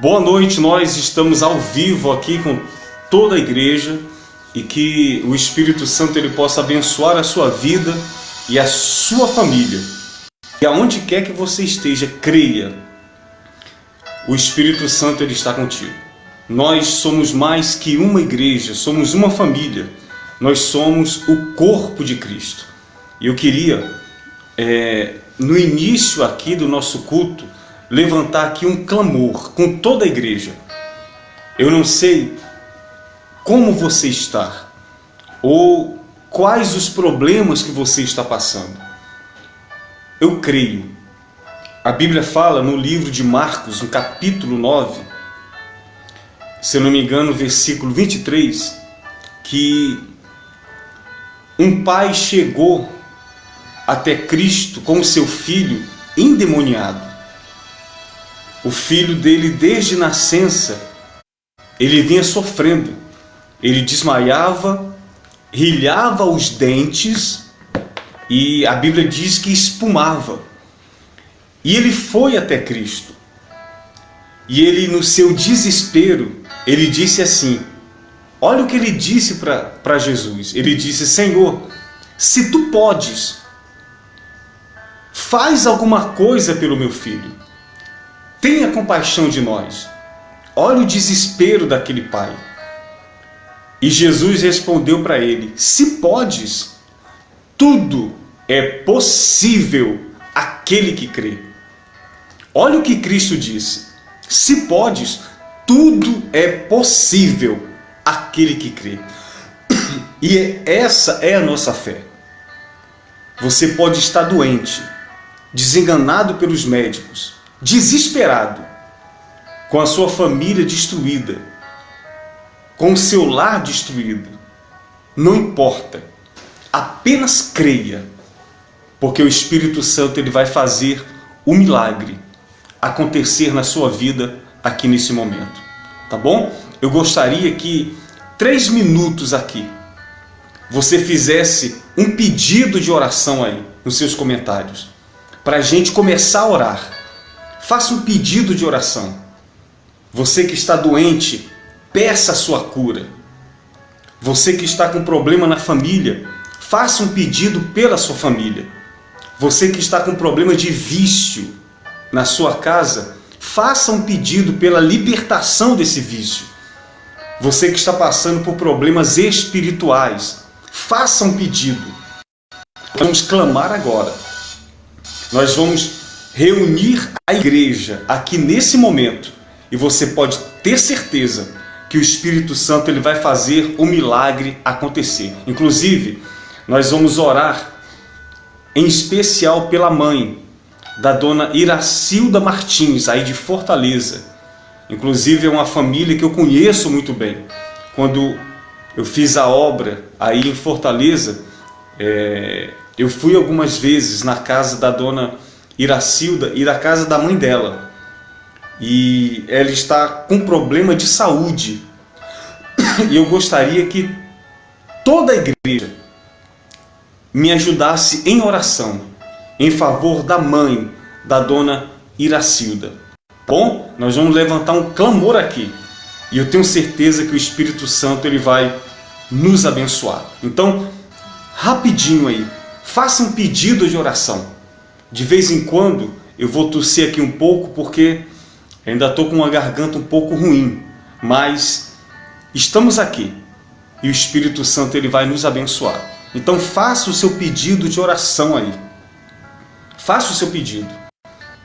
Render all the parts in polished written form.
Boa noite, nós estamos ao vivo aqui com toda a igreja e que o Espírito Santo ele possa abençoar a sua vida e a sua família. E aonde quer que você esteja, creia, o Espírito Santo ele está contigo. Nós somos mais que uma igreja, somos uma família, nós somos o corpo de Cristo. E eu queria, no início aqui do nosso culto, levantar aqui um clamor com toda a igreja. Eu não sei como você está, ou quais os problemas que você está passando. Eu creio. A Bíblia fala no livro de Marcos, no capítulo 9, se eu não me engano, versículo 23, que um pai chegou até Cristo com o seu filho endemoniado. O filho dele, desde nascença, ele vinha sofrendo. Ele desmaiava, rilhava os dentes e a Bíblia diz que espumava. E ele foi até Cristo. E ele, no seu desespero, ele disse assim, olha o que ele disse para Jesus. Ele disse, Senhor, se tu podes, faz alguma coisa pelo meu filho. Tenha compaixão de nós. Olha o desespero daquele pai. E Jesus respondeu para ele, se podes, tudo é possível àquele que crê. Olha o que Cristo disse, se podes, tudo é possível àquele que crê. E essa é a nossa fé. Você pode estar doente, desenganado pelos médicos, desesperado, com a sua família destruída, com o seu lar destruído. Não importa, apenas creia, porque o Espírito Santo ele vai fazer o milagre acontecer na sua vida aqui nesse momento, tá bom? Eu gostaria que 3 minutos aqui você fizesse um pedido de oração aí nos seus comentários, para a gente começar a orar. Faça um pedido de oração. Você que está doente, peça a sua cura. Você que está com problema na família, faça um pedido pela sua família. Você que está com problema de vício na sua casa, faça um pedido pela libertação desse vício. Você que está passando por problemas espirituais, faça um pedido. Vamos clamar agora. Nós vamos reunir a igreja aqui nesse momento e você pode ter certeza que o Espírito Santo ele vai fazer o milagre acontecer. Inclusive, nós vamos orar em especial pela mãe da dona Iracilda Martins, aí de Fortaleza. Inclusive é uma família que eu conheço muito bem. Quando eu fiz a obra aí em Fortaleza, eu fui algumas vezes na casa da dona Iracilda e da casa da mãe dela. E ela está com problema de saúde. E eu gostaria que toda a igreja me ajudasse em oração em favor da mãe da dona Iracilda. Bom, nós vamos levantar um clamor aqui. E eu tenho certeza que o Espírito Santo ele vai nos abençoar. Então, rapidinho aí, faça um pedido de oração. De vez em quando eu vou tossir aqui um pouco porque ainda estou com uma garganta um pouco ruim. Mas estamos aqui e o Espírito Santo ele vai nos abençoar. Então faça o seu pedido de oração aí. Faça o seu pedido.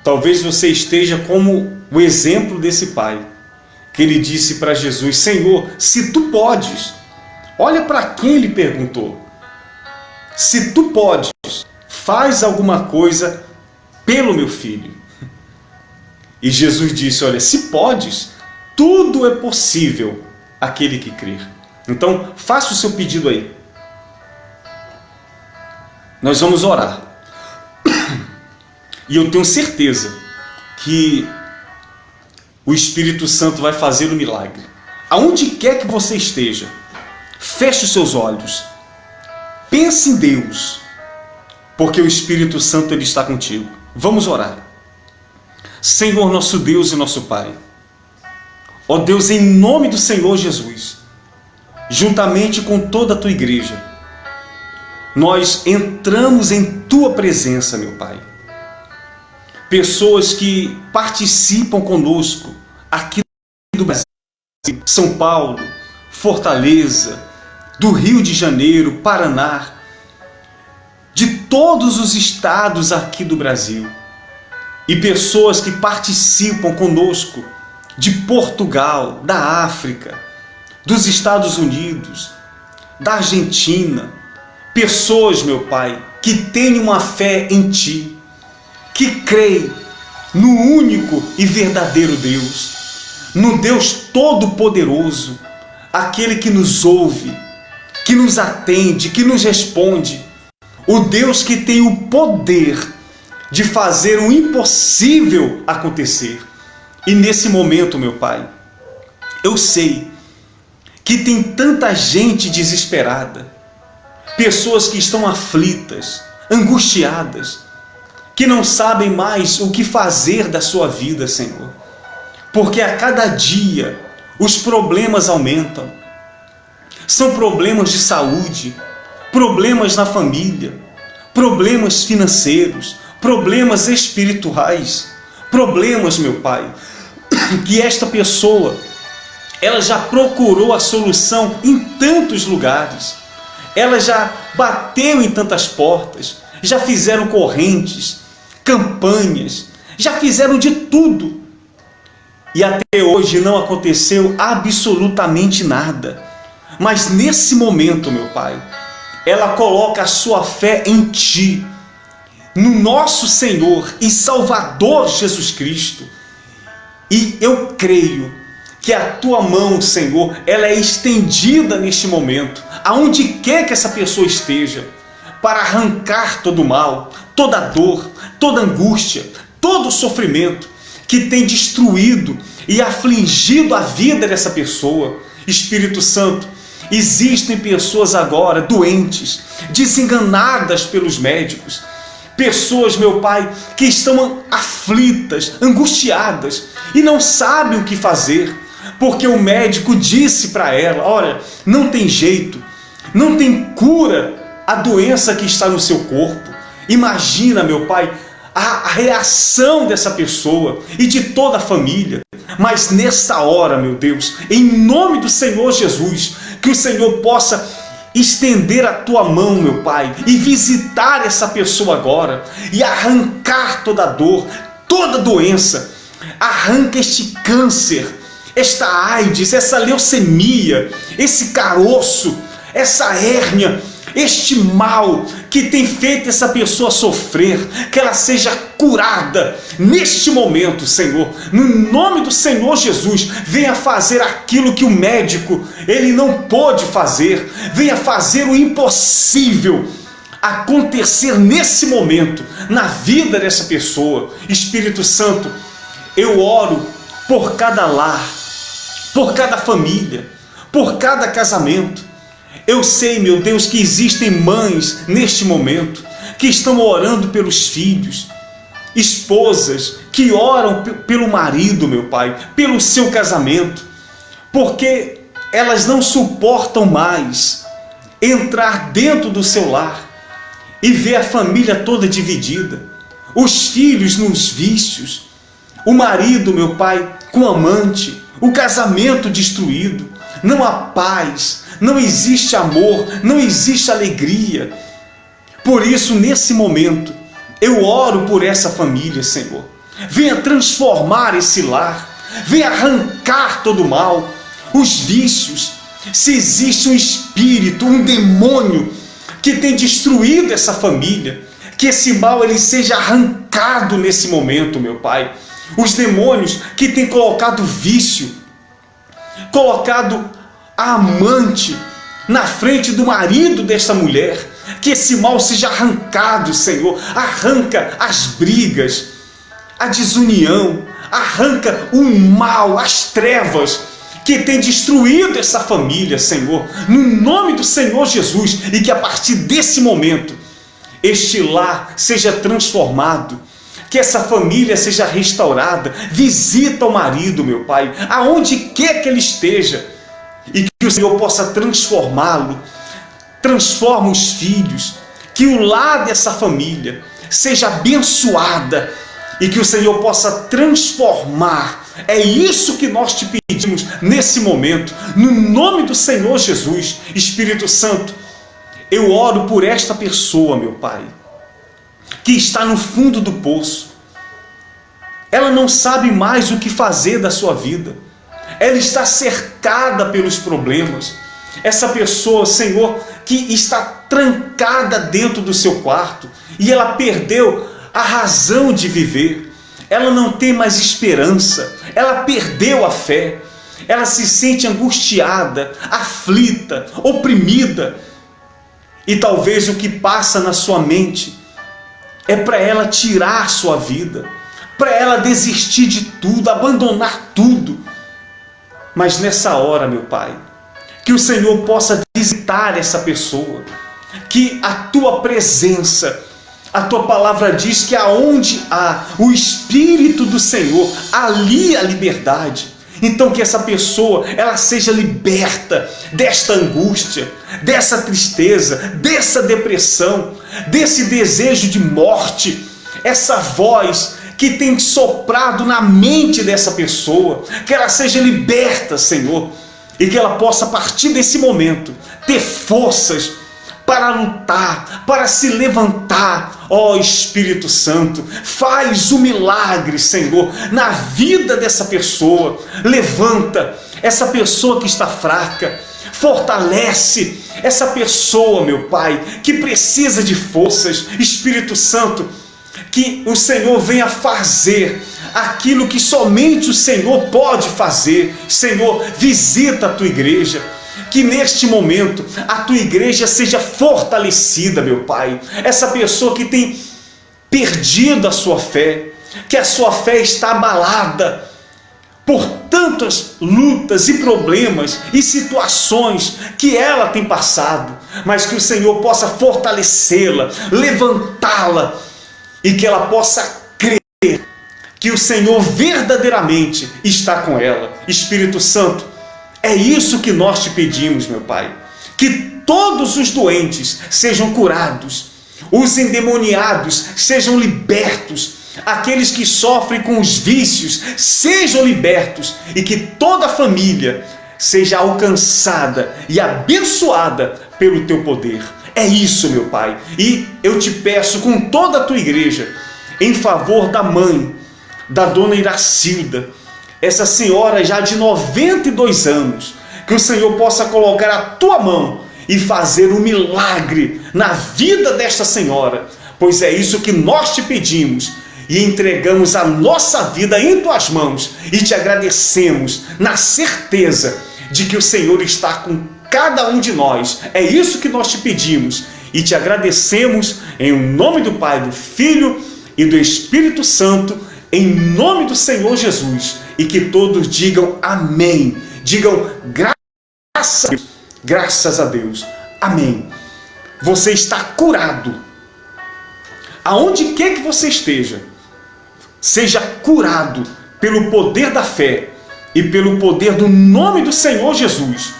Talvez você esteja como o exemplo desse pai, que ele disse para Jesus, Senhor, se tu podes. Olha para quem ele perguntou. Se tu podes, faz alguma coisa pelo meu filho. E Jesus disse, olha, se podes, tudo é possível àquele que crer. Então, faça o seu pedido aí. Nós vamos orar. E eu tenho certeza que o Espírito Santo vai fazer o milagre. Aonde quer que você esteja, feche os seus olhos. Pense em Deus, porque o Espírito Santo ele está contigo. Vamos orar. Senhor nosso Deus e nosso Pai, Ó Deus, em nome do Senhor Jesus, juntamente com toda a tua igreja, nós entramos em tua presença, meu Pai. Pessoas que participam conosco aqui do Brasil, São Paulo, Fortaleza, do Rio de Janeiro, Paraná, de todos os estados aqui do Brasil, e pessoas que participam conosco de Portugal, da África, dos Estados Unidos, da Argentina, pessoas, meu Pai, que têm uma fé em Ti, que creem no único e verdadeiro Deus, no Deus Todo-Poderoso, aquele que nos ouve, que nos atende, que nos responde, o Deus que tem o poder de fazer o impossível acontecer. E nesse momento, meu Pai, eu sei que tem tanta gente desesperada, pessoas que estão aflitas, angustiadas, que não sabem mais o que fazer da sua vida, Senhor. Porque a cada dia os problemas aumentam. São problemas de saúde, problemas na família, problemas financeiros, problemas espirituais, problemas, meu Pai, que esta pessoa, ela já procurou a solução em tantos lugares, ela já bateu em tantas portas, já fizeram correntes, campanhas, já fizeram de tudo, e até hoje não aconteceu absolutamente nada. Mas nesse momento, meu Pai, ela coloca a sua fé em Ti, no nosso Senhor e Salvador Jesus Cristo. E eu creio que a Tua mão, Senhor, ela é estendida neste momento, aonde quer que essa pessoa esteja, para arrancar todo o mal, toda a dor, toda a angústia, todo o sofrimento que tem destruído e afligido a vida dessa pessoa. Espírito Santo, existem pessoas agora doentes, desenganadas pelos médicos, pessoas, meu Pai, que estão aflitas, angustiadas e não sabem o que fazer, porque o médico disse para ela: olha, não tem jeito, não tem cura a doença que está no seu corpo. Imagina, meu Pai, a reação dessa pessoa e de toda a família. Mas nessa hora, meu Deus, em nome do Senhor Jesus, que o Senhor possa estender a Tua mão, meu Pai, e visitar essa pessoa agora, e arrancar toda a dor, toda a doença. Arranca este câncer, esta AIDS, essa leucemia, esse caroço, essa hérnia, este mal que tem feito essa pessoa sofrer, que ela seja curada neste momento, Senhor. No nome do Senhor Jesus, venha fazer aquilo que o médico ele não pôde fazer. Venha fazer o impossível acontecer nesse momento, na vida dessa pessoa. Espírito Santo, eu oro por cada lar, por cada família, por cada casamento. Eu sei, meu Deus, que existem mães neste momento que estão orando pelos filhos, esposas que oram pelo marido, meu Pai, pelo seu casamento, porque elas não suportam mais entrar dentro do seu lar e ver a família toda dividida, os filhos nos vícios, o marido, meu Pai, com amante, o casamento destruído. Não há paz, não existe amor, não existe alegria. Por isso, nesse momento, eu oro por essa família, Senhor. Venha transformar esse lar, venha arrancar todo o mal, os vícios. Se existe um espírito, um demônio que tem destruído essa família, que esse mal ele seja arrancado nesse momento, meu Pai. Os demônios que têm colocado vício, colocado a amante na frente do marido desta mulher, que esse mal seja arrancado, Senhor. Arranca as brigas, a desunião, arranca o mal, as trevas que tem destruído essa família, Senhor, no nome do Senhor Jesus, e que a partir desse momento este lar seja transformado, que essa família seja restaurada. Visita o marido, meu Pai, aonde quer que ele esteja, e que o Senhor possa transformá-lo. Transforma os filhos, que o lar dessa família seja abençoada e que o Senhor possa transformar. É isso que nós te pedimos nesse momento, no nome do Senhor Jesus. Espírito Santo, eu oro por esta pessoa, meu Pai, que está no fundo do poço. Ela não sabe mais o que fazer da sua vida. Ela está cercada pelos problemas. Essa pessoa, Senhor, que está trancada dentro do seu quarto e ela perdeu a razão de viver. Ela não tem mais esperança. Ela perdeu a fé. Ela se sente angustiada, aflita, oprimida. E talvez o que passa na sua mente é para ela tirar sua vida, para ela desistir de tudo, abandonar tudo. Mas nessa hora, meu Pai, que o Senhor possa visitar essa pessoa, que a Tua presença, a Tua palavra diz que aonde há o Espírito do Senhor, ali a liberdade. Então que essa pessoa, ela seja liberta desta angústia, dessa tristeza, dessa depressão, desse desejo de morte, essa voz que tem soprado na mente dessa pessoa, que ela seja liberta, Senhor, e que ela possa, a partir desse momento, ter forças para lutar, para se levantar. Ó Espírito Santo, faz o milagre, Senhor, na vida dessa pessoa. Levanta essa pessoa que está fraca, fortalece essa pessoa, meu Pai, que precisa de forças. Espírito Santo, que o Senhor venha fazer aquilo que somente o Senhor pode fazer. Senhor, visita a Tua igreja, que neste momento a Tua igreja seja fortalecida, meu Pai. Essa pessoa que tem perdido a sua fé, que a sua fé está abalada por tantas lutas e problemas e situações que ela tem passado, mas que o Senhor possa fortalecê-la, levantá-la, e que ela possa crer que o Senhor verdadeiramente está com ela. Espírito Santo, é isso que nós te pedimos, meu Pai. Que todos os doentes sejam curados, os endemoniados sejam libertos, aqueles que sofrem com os vícios sejam libertos, e que toda a família seja alcançada e abençoada pelo Teu poder. É isso, meu Pai. E eu te peço com toda a Tua igreja, em favor da mãe, da dona Iracilda, essa senhora já de 92 anos, que o Senhor possa colocar a Tua mão e fazer um milagre na vida desta senhora, pois é isso que nós te pedimos e entregamos a nossa vida em Tuas mãos e te agradecemos na certeza de que o Senhor está com cada um de nós. É isso que nós te pedimos e te agradecemos em nome do Pai, do Filho e do Espírito Santo, em nome do Senhor Jesus. E que todos digam amém, digam graças a Deus, graças a Deus, amém. Você está curado, aonde quer que você esteja, seja curado pelo poder da fé e pelo poder do nome do Senhor Jesus.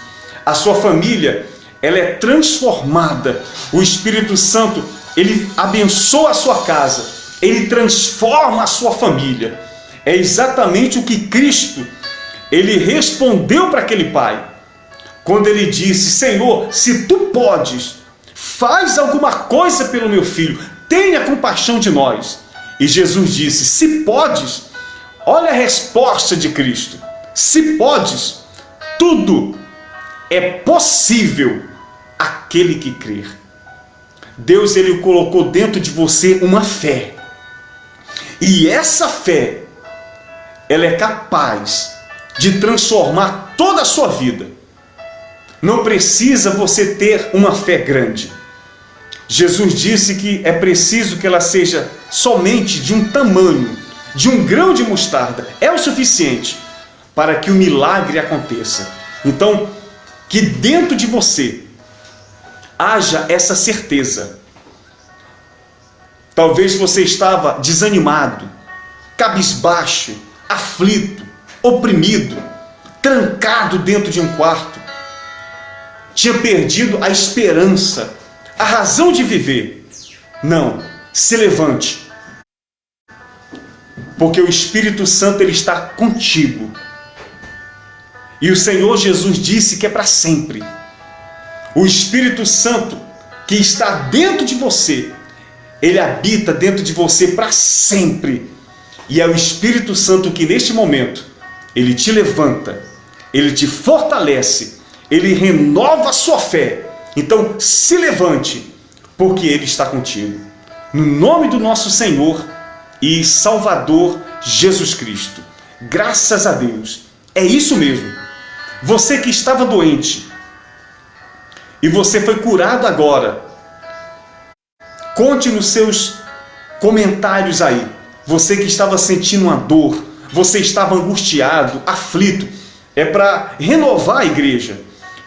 A sua família, ela é transformada. O Espírito Santo, ele abençoa a sua casa, ele transforma a sua família. É exatamente o que Cristo, ele respondeu para aquele pai, quando ele disse: Senhor, se Tu podes, faz alguma coisa pelo meu filho, tenha compaixão de nós. E Jesus disse: se podes. Olha a resposta de Cristo: se podes, tudo é possível aquele que crer. Deus, ele colocou dentro de você uma fé, e essa fé, ela é capaz de transformar toda a sua vida. Não precisa você ter uma fé grande. Jesus disse que é preciso que ela seja somente de um tamanho, de um grão de mostarda. É o suficiente para que o milagre aconteça. Então, que dentro de você haja essa certeza. Talvez você estava desanimado, cabisbaixo, aflito, oprimido, trancado dentro de um quarto. Tinha perdido a esperança, a razão de viver. Não, se levante. Porque o Espírito Santo ele está contigo. E o Senhor Jesus disse que é para sempre. O Espírito Santo que está dentro de você, ele habita dentro de você para sempre. E é o Espírito Santo que neste momento, ele te levanta, ele te fortalece, ele renova a sua fé. Então se levante, porque ele está contigo. No nome do nosso Senhor e Salvador Jesus Cristo. Graças a Deus. É isso mesmo. Você que estava doente e você foi curado agora. Conte nos seus comentários aí. Você que estava sentindo uma dor, você estava angustiado, aflito. É para renovar a igreja.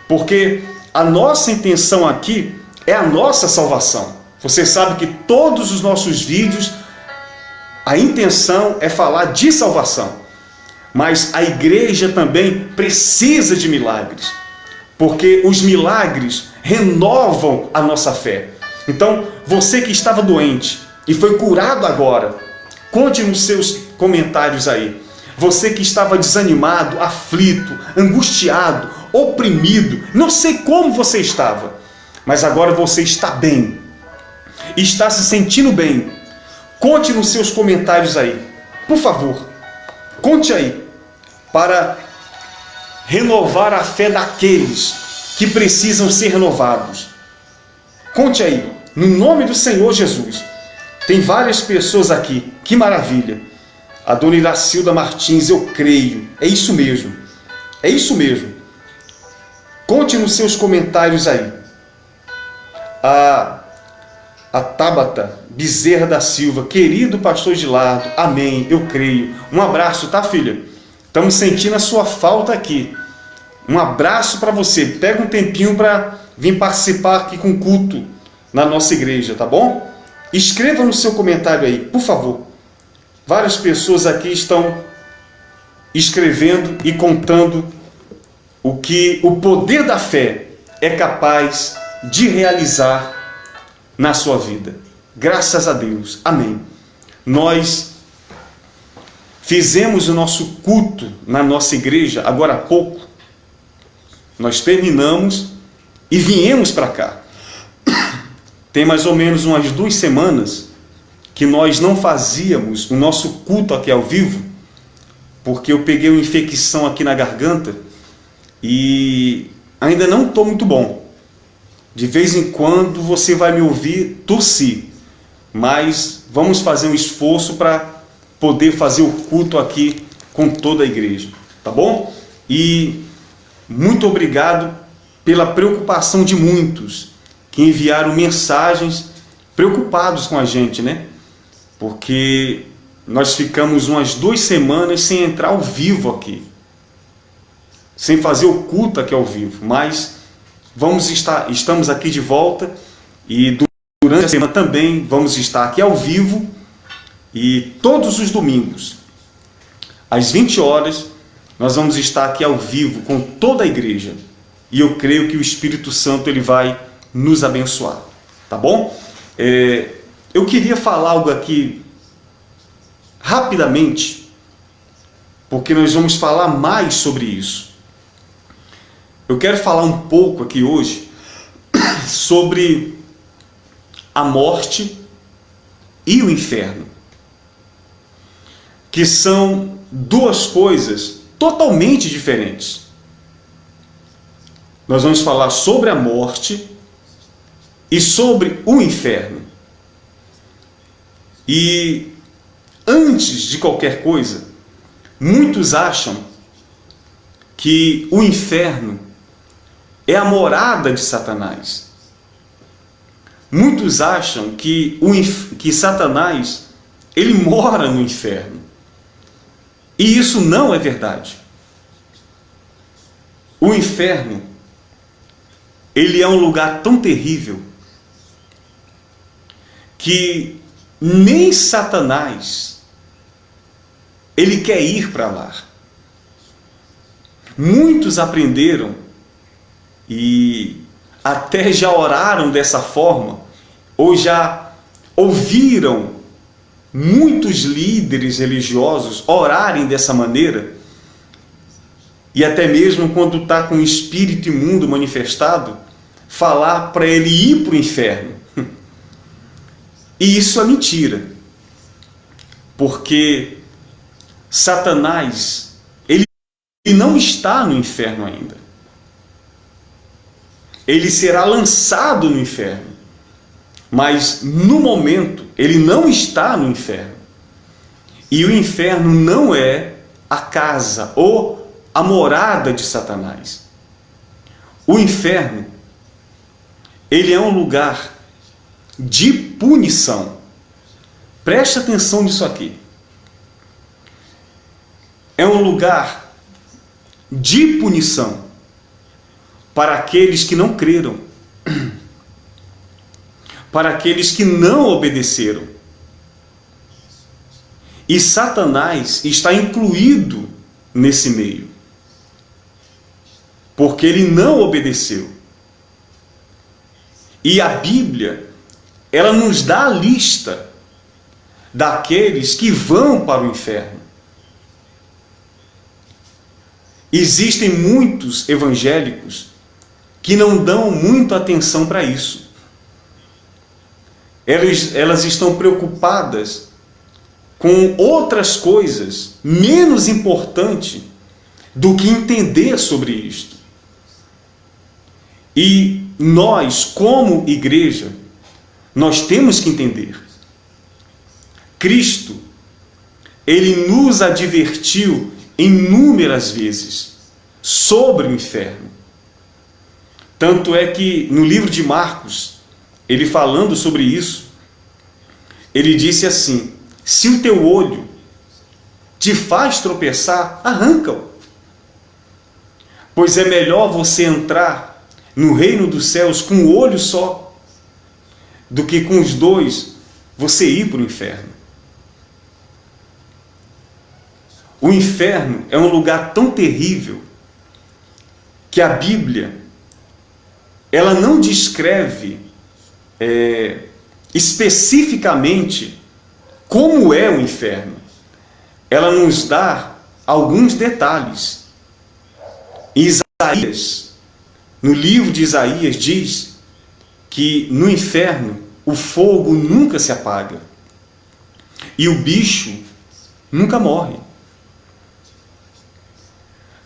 Porque a nossa intenção aqui é a nossa salvação. Você sabe que todos os nossos vídeos, a intenção é falar de salvação. Mas a igreja também precisa de milagres. Porque os milagres renovam a nossa fé. Então, você que estava doente e foi curado agora, conte nos seus comentários aí. Você que estava desanimado, aflito, angustiado, oprimido, não sei como você estava, mas agora você está bem, está se sentindo bem. Conte nos seus comentários aí, por favor, conte aí, para renovar a fé daqueles que precisam ser renovados. Conte aí, no nome do Senhor Jesus. Tem várias pessoas aqui, que maravilha. A dona Iracilda Martins, eu creio, é isso mesmo, é isso mesmo. Conte nos seus comentários aí. A Tabata Bezerra da Silva, querido pastor Gilardo, amém, eu creio. Um abraço, tá, filha? Estamos sentindo a sua falta aqui. Um abraço para você. Pega um tempinho para vir participar aqui com o culto na nossa igreja, tá bom? Escreva no seu comentário aí, por favor. Várias pessoas aqui estão escrevendo e contando o que o poder da fé é capaz de realizar na sua vida. Graças a Deus. Amém. Nós fizemos o nosso culto na nossa igreja agora há pouco. Nós terminamos e viemos para cá. Tem mais ou menos umas 2 semanas que nós não fazíamos o nosso culto aqui ao vivo, porque eu peguei uma infecção aqui na garganta e ainda não estou muito bom. De vez em quando você vai me ouvir tossir, mas vamos fazer um esforço para poder fazer o culto aqui com toda a igreja, tá bom? E muito obrigado pela preocupação de muitos que enviaram mensagens preocupados com a gente, né? Porque nós ficamos umas 2 semanas sem entrar ao vivo aqui, sem fazer o culto aqui ao vivo, mas estamos aqui de volta e durante a semana também vamos estar aqui ao vivo e todos os domingos, às 20 horas, nós vamos estar aqui ao vivo com toda a igreja e eu creio que o Espírito Santo ele vai nos abençoar, tá bom? Eu queria falar algo aqui rapidamente, porque nós vamos falar mais sobre isso. Eu quero falar um pouco aqui hoje sobre a morte e o inferno, que são 2 coisas totalmente diferentes. Nós vamos falar sobre a morte e sobre o inferno. E antes de qualquer coisa, muitos acham que o inferno é a morada de Satanás. Muitos acham que Satanás ele mora no inferno. E isso não é verdade. O inferno ele é um lugar tão terrível que nem Satanás, ele quer ir para lá. Muitos aprenderam e até já oraram dessa forma, ou já ouviram muitos líderes religiosos orarem dessa maneira, e até mesmo quando está com o espírito imundo manifestado, falar para ele ir para o inferno. E isso é mentira, porque Satanás, ele não está no inferno ainda. Ele será lançado no inferno, mas no momento ele não está no inferno. E o inferno não é a casa ou a morada de Satanás. O inferno, ele é um lugar de punição. Preste atenção nisso aqui. É um lugar de punição para aqueles que não creram, para aqueles que não obedeceram. E Satanás está incluído nesse meio, porque ele não obedeceu. E a Bíblia, ela nos dá a lista daqueles que vão para o inferno. Existem muitos evangélicos que não dão muita atenção para isso. Elas estão preocupadas com outras coisas menos importantes do que entender sobre isto. E nós, como igreja, nós temos que entender. Cristo, ele nos advertiu inúmeras vezes sobre o inferno. Tanto é que no livro de Marcos, ele falando sobre isso, ele disse assim: se o teu olho te faz tropeçar, arranca-o. Pois é melhor você entrar no reino dos céus com um olho só, do que com os dois você ir para o inferno. O inferno é um lugar tão terrível que a Bíblia, ela não descreve especificamente como é o inferno. Ela nos dá alguns detalhes. Isaías, no livro de Isaías, diz que no inferno o fogo nunca se apaga e o bicho nunca morre.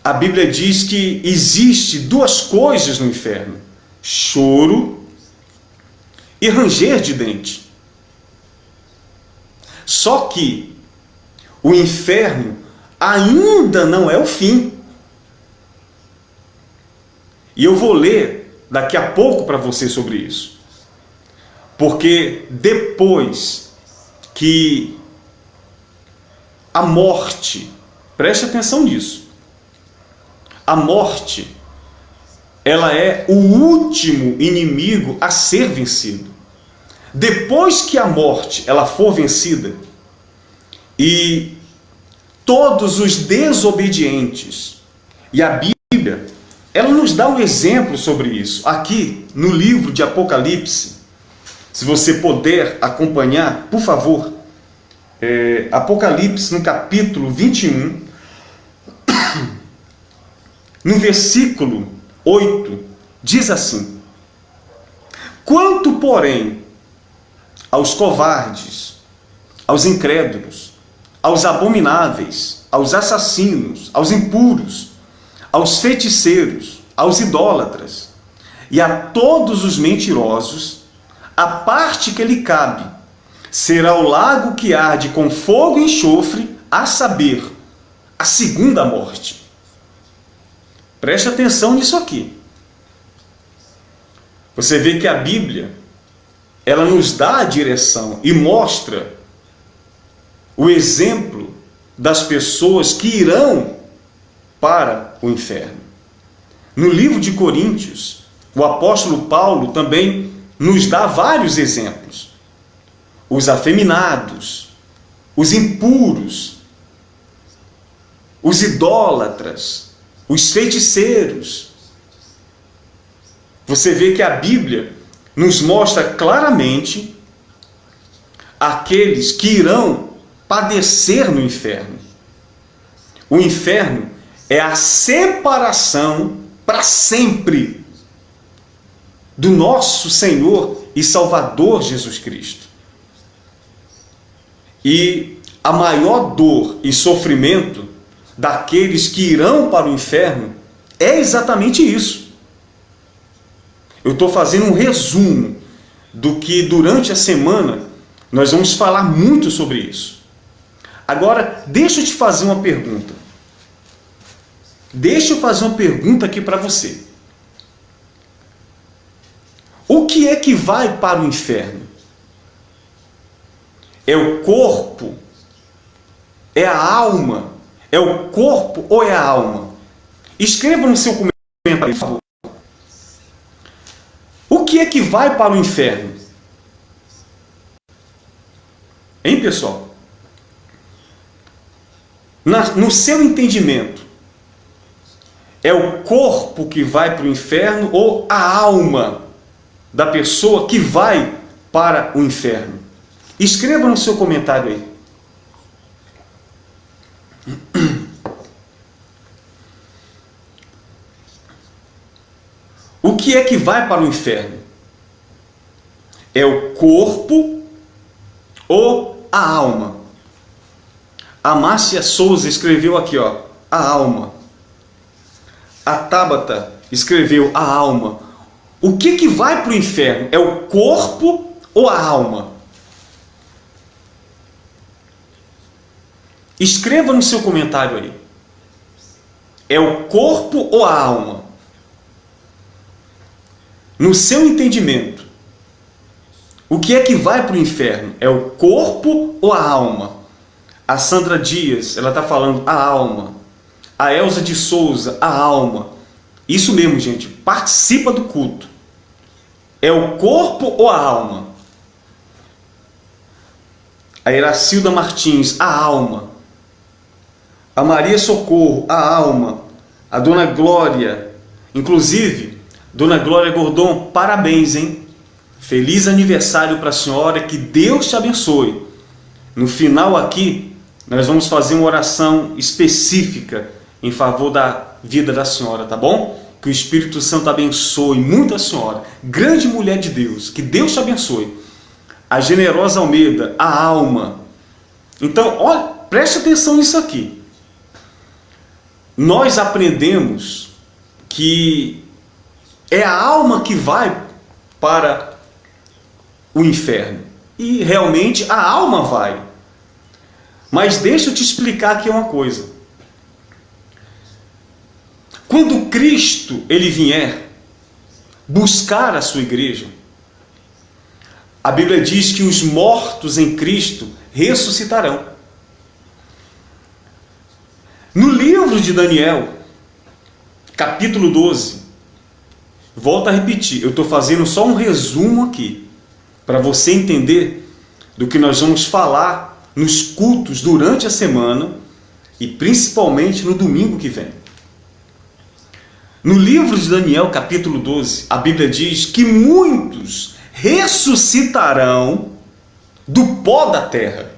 A Bíblia diz que existe duas coisas no inferno: choro e ranger de dente. Só que o inferno ainda não é o fim. E eu vou ler daqui a pouco para você sobre isso. Porque depois que a morte, preste atenção nisso, a morte, ela é o último inimigo a ser vencido. Depois que a morte ela for vencida e todos os desobedientes, e a Bíblia, ela nos dá um exemplo sobre isso. Aqui no livro de Apocalipse, se você puder acompanhar, por favor, Apocalipse no capítulo 21, no versículo 8, diz assim: quanto, porém, aos covardes, aos incrédulos, aos abomináveis, aos assassinos, aos impuros, aos feiticeiros, aos idólatras e a todos os mentirosos, a parte que lhe cabe será o lago que arde com fogo e enxofre, a saber, a segunda morte. Preste atenção nisso aqui. Você vê que a Bíblia, ela nos dá a direção e mostra o exemplo das pessoas que irão para o inferno. No livro de Coríntios, o apóstolo Paulo também nos dá vários exemplos. os afeminados, os impuros, os idólatras, os feiticeiros. Você vê que a Bíblia nos mostra claramente aqueles que irão padecer no inferno. O inferno é a separação para sempre do nosso Senhor e Salvador Jesus Cristo. E a maior dor e sofrimento daqueles que irão para o inferno é exatamente isso. Eu estou fazendo um resumo do que durante a semana nós vamos falar muito sobre isso. Agora, deixa eu te fazer uma pergunta. Deixa eu fazer uma pergunta aqui para você. O que é que vai para o inferno? É o corpo? É a alma? É o corpo ou é a alma? Escreva no seu comentário, por favor. O que é que vai para o inferno? Hein, pessoal? No seu entendimento, é o corpo que vai para o inferno ou a alma da pessoa que vai para o inferno? Escreva no seu comentário aí. O que é que vai para o inferno? É o corpo ou a alma? A Márcia Souza escreveu aqui, ó, a alma. A Tabata escreveu a alma. O que que vai para o inferno? É o corpo ou a alma? Escreva no seu comentário aí. É o corpo ou a alma? No seu entendimento, o que é que vai para o inferno? É o corpo ou a alma? A Sandra Dias, ela está falando a alma. A Elza de Souza, a alma. Isso mesmo, gente. Participa do culto. É o corpo ou a alma? A Iracilda Martins, a alma. A Maria Socorro, a alma. A Dona Glória. Inclusive, Dona Glória Gordon, parabéns, hein? Feliz aniversário para a senhora. Que Deus te abençoe. No final aqui, nós vamos fazer uma oração específica em favor da vida da senhora, tá bom? Que o Espírito Santo abençoe muito a senhora. Grande mulher de Deus. Que Deus te abençoe. A Generosa Almeida, a alma. Então, olha, preste atenção nisso aqui. Nós aprendemos que é a alma que vai para o inferno. E realmente a alma vai. Mas deixa eu te explicar aqui uma coisa. Quando Cristo ele vier buscar a sua igreja, a Bíblia diz que os mortos em Cristo ressuscitarão. No livro de Daniel, capítulo 12, volto a repetir, eu estou fazendo só um resumo aqui, para você entender do que nós vamos falar nos cultos durante a semana e principalmente no domingo que vem. No livro de Daniel, capítulo 12, a Bíblia diz que muitos ressuscitarão do pó da terra.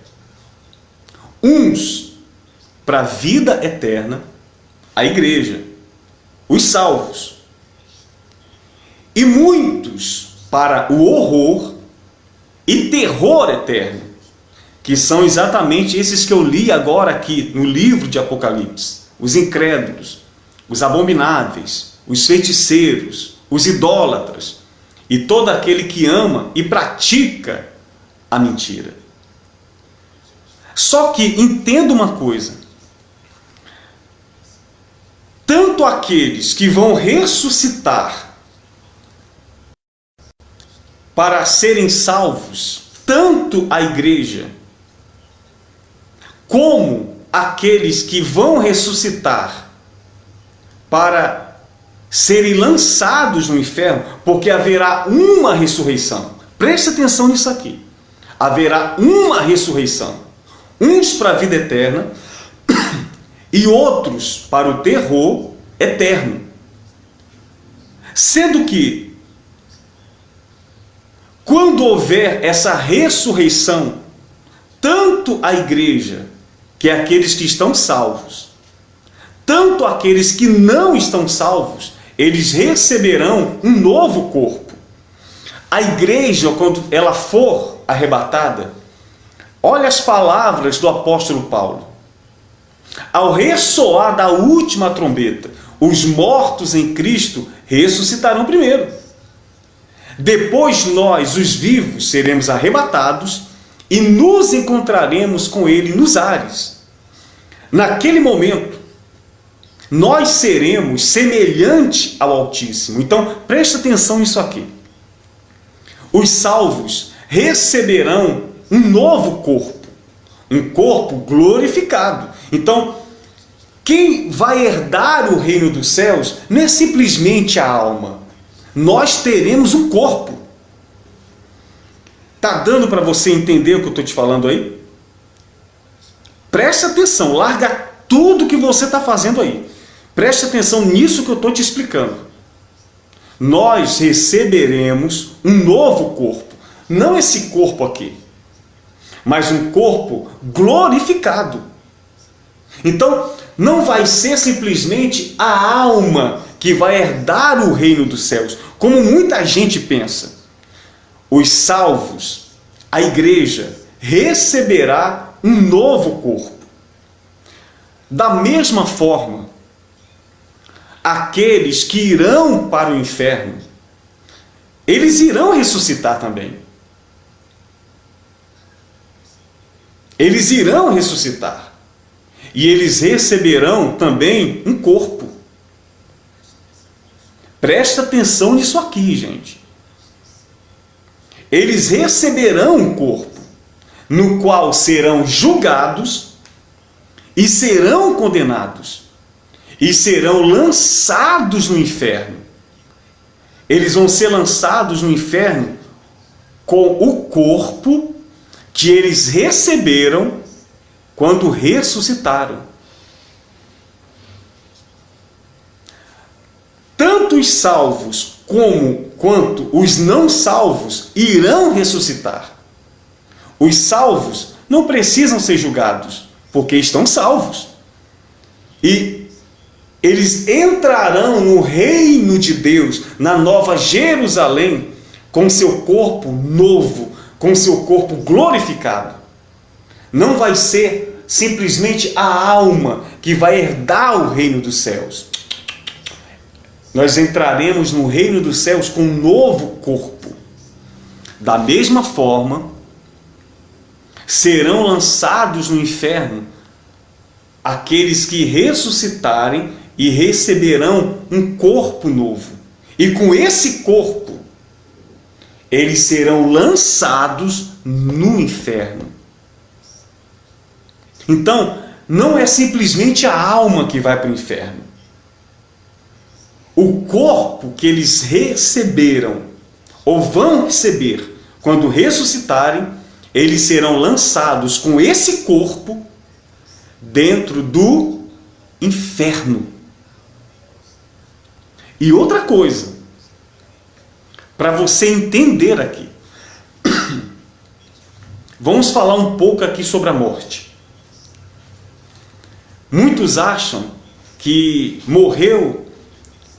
Uns para a vida eterna, a igreja, os salvos. E muitos para o horror e terror eterno, que são exatamente esses que eu li agora aqui no livro de Apocalipse. Os incrédulos, os abomináveis, os feiticeiros, os idólatras e todo aquele que ama e pratica a mentira. Só que entenda uma coisa, tanto aqueles que vão ressuscitar para serem salvos, tanto a igreja, como aqueles que vão ressuscitar para serem lançados no inferno, porque haverá uma ressurreição. Preste atenção nisso aqui. haverá uma ressurreição, uns para a vida eterna e outros para o terror eterno. Sendo que, quando houver essa ressurreição, tanto a igreja, que é aqueles que estão salvos, tanto aqueles que não estão salvos, eles receberão um novo corpo. A igreja, quando ela for arrebatada, olha as palavras do apóstolo Paulo. Ao ressoar da última trombeta, os mortos em Cristo ressuscitarão primeiro. Depois nós, os vivos, seremos arrebatados e nos encontraremos com Ele nos ares. Naquele momento, nós seremos semelhante ao Altíssimo. Então, preste atenção nisso aqui. Os salvos receberão um novo corpo, um corpo glorificado. Então, quem vai herdar o reino dos céus não é simplesmente a alma. Nós teremos um corpo. Tá dando para você entender o que eu estou te falando aí? Preste atenção, larga tudo que você está fazendo aí. Preste atenção nisso que eu estou te explicando. Nós receberemos um novo corpo. Não esse corpo aqui, mas um corpo glorificado. Então, não vai ser simplesmente a alma que vai herdar o reino dos céus, como muita gente pensa. Os salvos, a igreja, receberá um novo corpo. Da mesma forma, aqueles que irão para o inferno, eles irão ressuscitar também. Eles irão ressuscitar. E eles receberão também um corpo. Presta atenção nisso aqui, gente. Eles receberão um corpo, no qual serão julgados e serão condenados. E serão lançados no inferno. Eles vão ser lançados no inferno com o corpo que eles receberam quando ressuscitaram. Tanto os salvos quanto os não salvos irão ressuscitar. Os salvos não precisam ser julgados, porque estão salvos. E eles entrarão no reino de Deus, na Nova Jerusalém, com seu corpo novo, com seu corpo glorificado. Não vai ser simplesmente a alma que vai herdar o reino dos céus. Nós entraremos no reino dos céus com um novo corpo. Da mesma forma, serão lançados no inferno aqueles que ressuscitarem e receberão um corpo novo. E com esse corpo, eles serão lançados no inferno. Então, não é simplesmente a alma que vai para o inferno. O corpo que eles receberam, ou vão receber, quando ressuscitarem, eles serão lançados com esse corpo dentro do inferno. E outra coisa, para você entender aqui, vamos falar um pouco aqui sobre a morte. Muitos acham que morreu,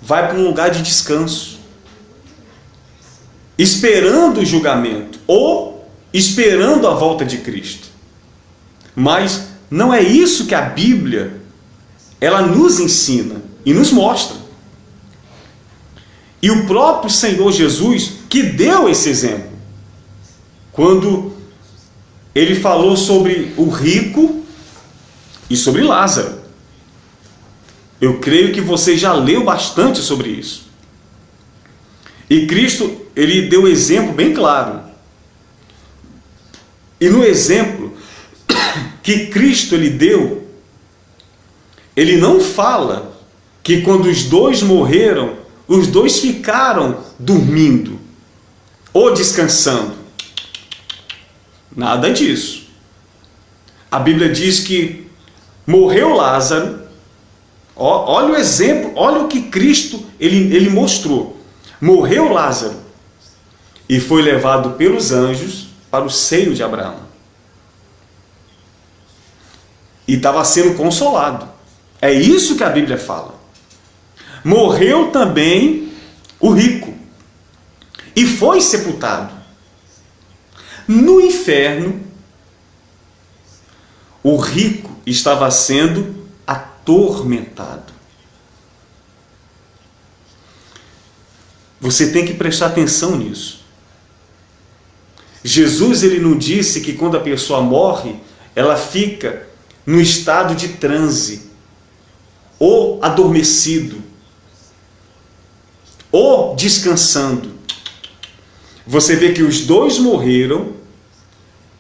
vai para um lugar de descanso, esperando o julgamento ou esperando a volta de Cristo. Mas não é isso que a Bíblia ela nos ensina e nos mostra. E o próprio Senhor Jesus que deu esse exemplo, quando ele falou sobre o rico e sobre Lázaro. Eu creio que você já leu bastante sobre isso. E Cristo, ele deu um exemplo bem claro. E no exemplo que Cristo ele deu, ele não fala que quando os dois morreram, os dois ficaram dormindo ou descansando. Nada disso. A Bíblia diz que morreu Lázaro. Olha o exemplo, olha o que Cristo ele mostrou. Morreu Lázaro e foi levado pelos anjos para o seio de Abraão. E estava sendo consolado. É isso que a Bíblia fala. Morreu também o rico e foi sepultado. No inferno, o rico estava sendo atormentado. Você tem que prestar atenção nisso. Jesus ele não disse que quando a pessoa morre, ela fica no estado de transe, ou adormecido, ou descansando. Você vê que os dois morreram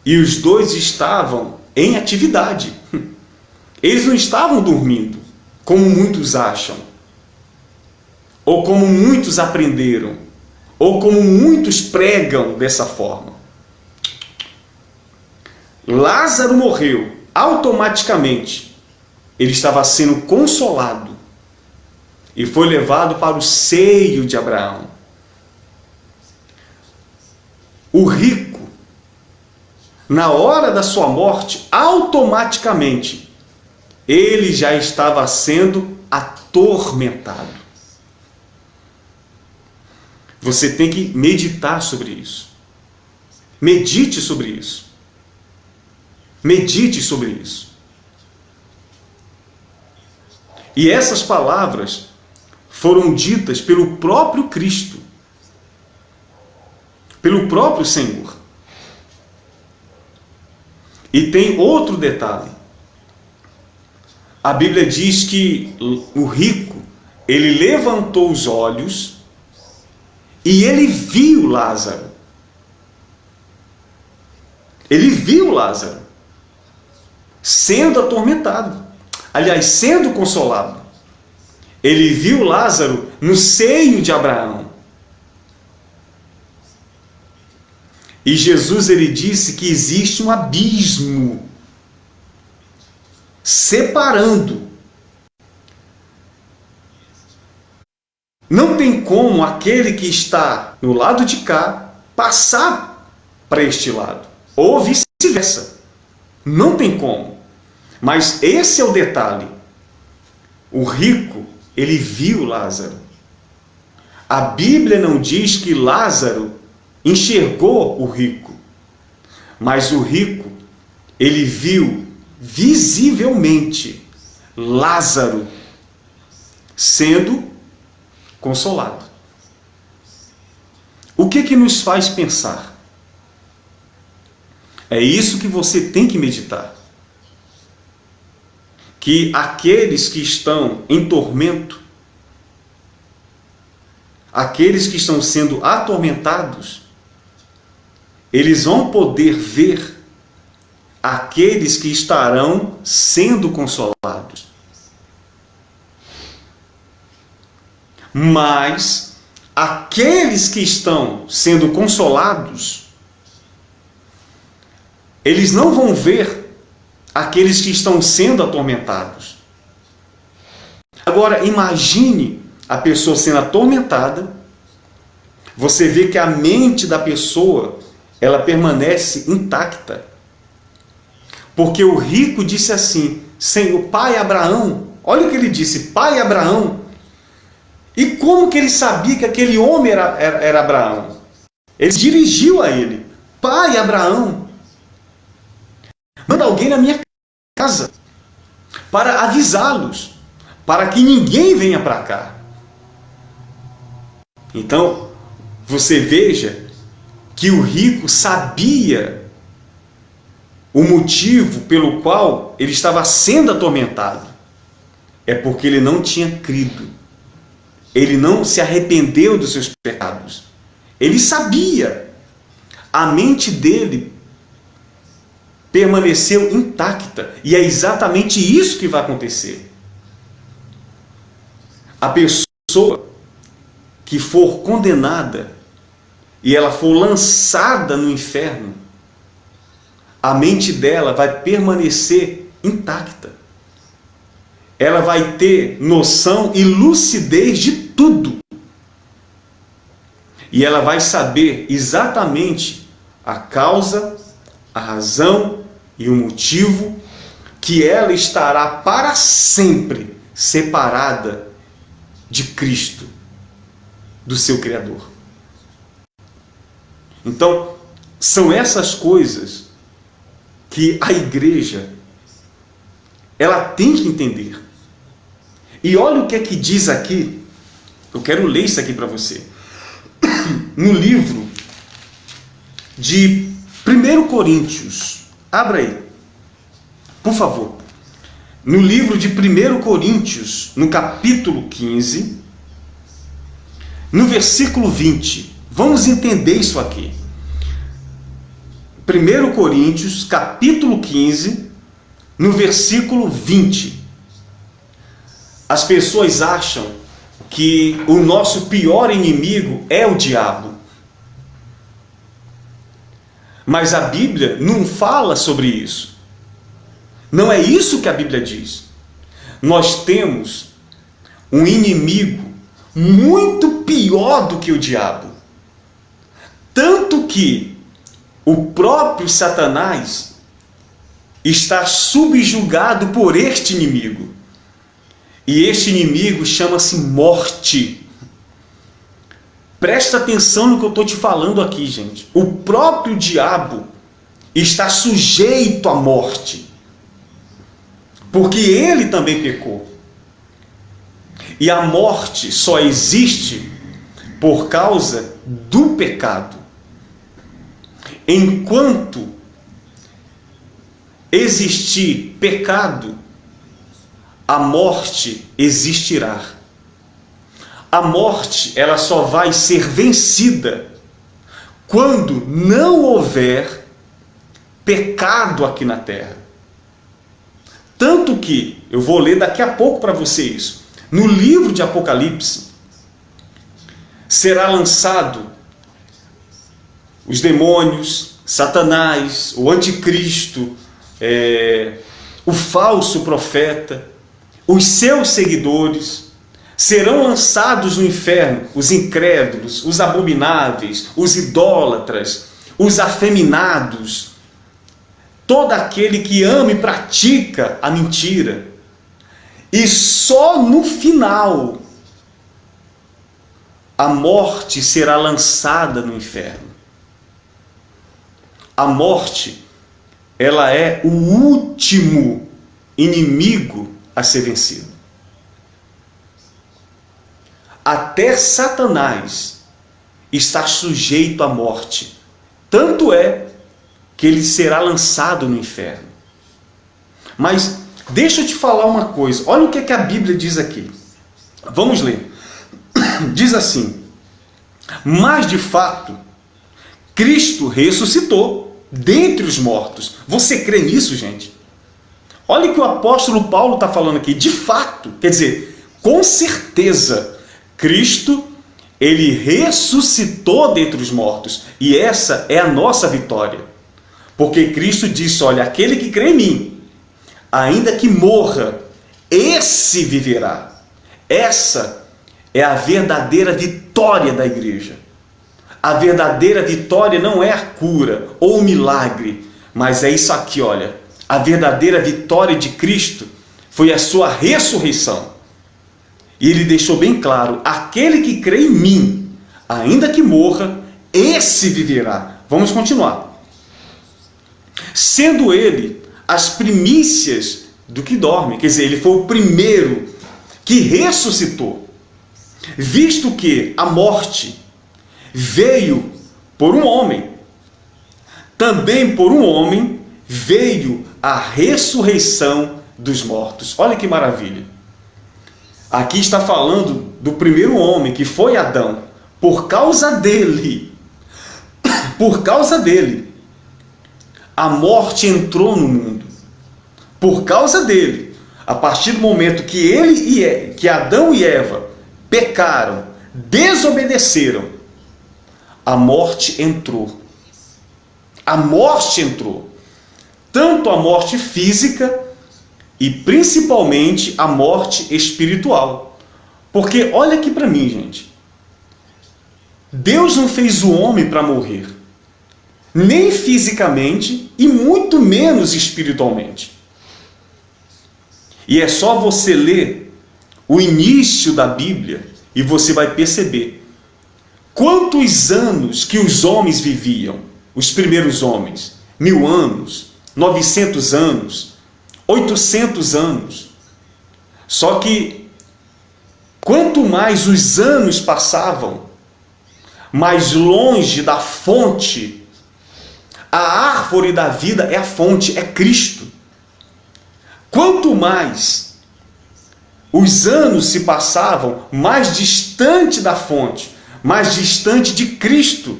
e os dois estavam em atividade. Eles não estavam dormindo, como muitos acham, ou como muitos aprenderam, ou como muitos pregam dessa forma. Lázaro morreu automaticamente. Ele estava sendo consolado e foi levado para o seio de Abraão. O rico, na hora da sua morte, automaticamente, ele já estava sendo atormentado. Você tem que meditar sobre isso. Medite sobre isso. Medite sobre isso. E essas palavras foram ditas pelo próprio Cristo, pelo próprio Senhor. E tem outro detalhe. A Bíblia diz que o rico, ele levantou os olhos e ele viu Lázaro. Ele viu Lázaro sendo atormentado. Aliás, sendo consolado. Ele viu Lázaro no seio de Abraão. E Jesus ele disse que existe um abismo separando. Não tem como aquele que está no lado de cá passar para este lado, ou vice-versa. Não tem como. Mas esse é o detalhe. O rico, ele viu Lázaro. A Bíblia não diz que Lázaro enxergou o rico, mas o rico, ele viu visivelmente Lázaro sendo consolado. O que nos faz pensar? É isso que você tem que meditar. Que aqueles que estão em tormento, aqueles que estão sendo atormentados, eles vão poder ver aqueles que estarão sendo consolados. Mas aqueles que estão sendo consolados, eles não vão ver aqueles que estão sendo atormentados. Agora, imagine a pessoa sendo atormentada, você vê que a mente da pessoa, ela permanece intacta. Porque o rico disse assim, Senhor, pai Abraão, olha o que ele disse, pai Abraão. E como que ele sabia que aquele homem era Abraão? Ele se dirigiu a ele, pai Abraão, manda alguém na minha casa para avisá-los, para que ninguém venha para cá. Então, você veja que o rico sabia o motivo pelo qual ele estava sendo atormentado. É porque ele não tinha crido. Ele não se arrependeu dos seus pecados. Ele sabia. A mente dele permaneceu intacta. E é exatamente isso que vai acontecer. A pessoa que for condenada e ela for lançada no inferno, a mente dela vai permanecer intacta. Ela vai ter noção e lucidez de tudo. E ela vai saber exatamente a causa, a razão e o motivo que ela estará para sempre separada de Cristo, do seu Criador. Então, são essas coisas que a igreja ela tem que entender. E olha o que é que diz aqui. Eu quero ler isso aqui para você. No livro de 1 Coríntios. Abra aí, por favor. No livro de 1 Coríntios, no capítulo 15, no versículo 20. Vamos entender isso aqui. 1 Coríntios, capítulo 15, no versículo 20. As pessoas acham que o nosso pior inimigo é o diabo. Mas a Bíblia não fala sobre isso. Não é isso que a Bíblia diz. Nós temos um inimigo muito pior do que o diabo. Tanto que o próprio Satanás está subjugado por este inimigo. E este inimigo chama-se morte. Presta atenção no que eu estou te falando aqui, gente. O próprio diabo está sujeito à morte. Porque ele também pecou. E a morte só existe por causa do pecado. Enquanto existir pecado, a morte existirá. A morte, ela só vai ser vencida quando não houver pecado aqui na terra. Tanto que, eu vou ler daqui a pouco para você isso, no livro de Apocalipse, será lançado os demônios, Satanás, o anticristo, o falso profeta, os seus seguidores, serão lançados no inferno, os incrédulos, os abomináveis, os idólatras, os afeminados, todo aquele que ama e pratica a mentira. E só no final a morte será lançada no inferno. A morte, ela é o último inimigo a ser vencido. Até Satanás está sujeito à morte. Tanto é que ele será lançado no inferno. Mas deixa eu te falar uma coisa. Olha o que a Bíblia diz aqui. Vamos ler. Diz assim: mas de fato, Cristo ressuscitou dentre os mortos. Você crê nisso, gente? Olha o que o apóstolo Paulo está falando aqui. De fato, quer dizer, com certeza, Cristo, ele ressuscitou dentre os mortos. E essa é a nossa vitória. Porque Cristo disse, olha, aquele que crê em mim, ainda que morra, esse viverá. Essa é a verdadeira vitória da igreja. A verdadeira vitória não é a cura ou o milagre, mas é isso aqui, olha. A verdadeira vitória de Cristo foi a sua ressurreição. E ele deixou bem claro, aquele que crê em mim, ainda que morra, esse viverá. Vamos continuar. Sendo ele as primícias do que dorme, quer dizer, ele foi o primeiro que ressuscitou, visto que a morte veio por um homem, também por um homem veio a ressurreição dos mortos. Olha que maravilha! Aqui está falando do primeiro homem, que foi Adão. Por causa dele, a morte entrou no mundo. Por causa dele, a partir do momento que Adão e Eva pecaram, desobedeceram, a morte entrou. A morte entrou. tanto a morte física e principalmente a morte espiritual. Porque olha aqui para mim, gente. Deus não fez o homem para morrer, nem fisicamente e muito menos espiritualmente. E é só você ler o início da Bíblia e você vai perceber quantos anos que os homens viviam, os primeiros homens. 1000 anos, 900 anos, 800 anos. Só que quanto mais os anos passavam, mais longe da fonte, a árvore da vida é a fonte, é Cristo. Quanto mais os anos se passavam, mais distante da fonte, mais distante de Cristo,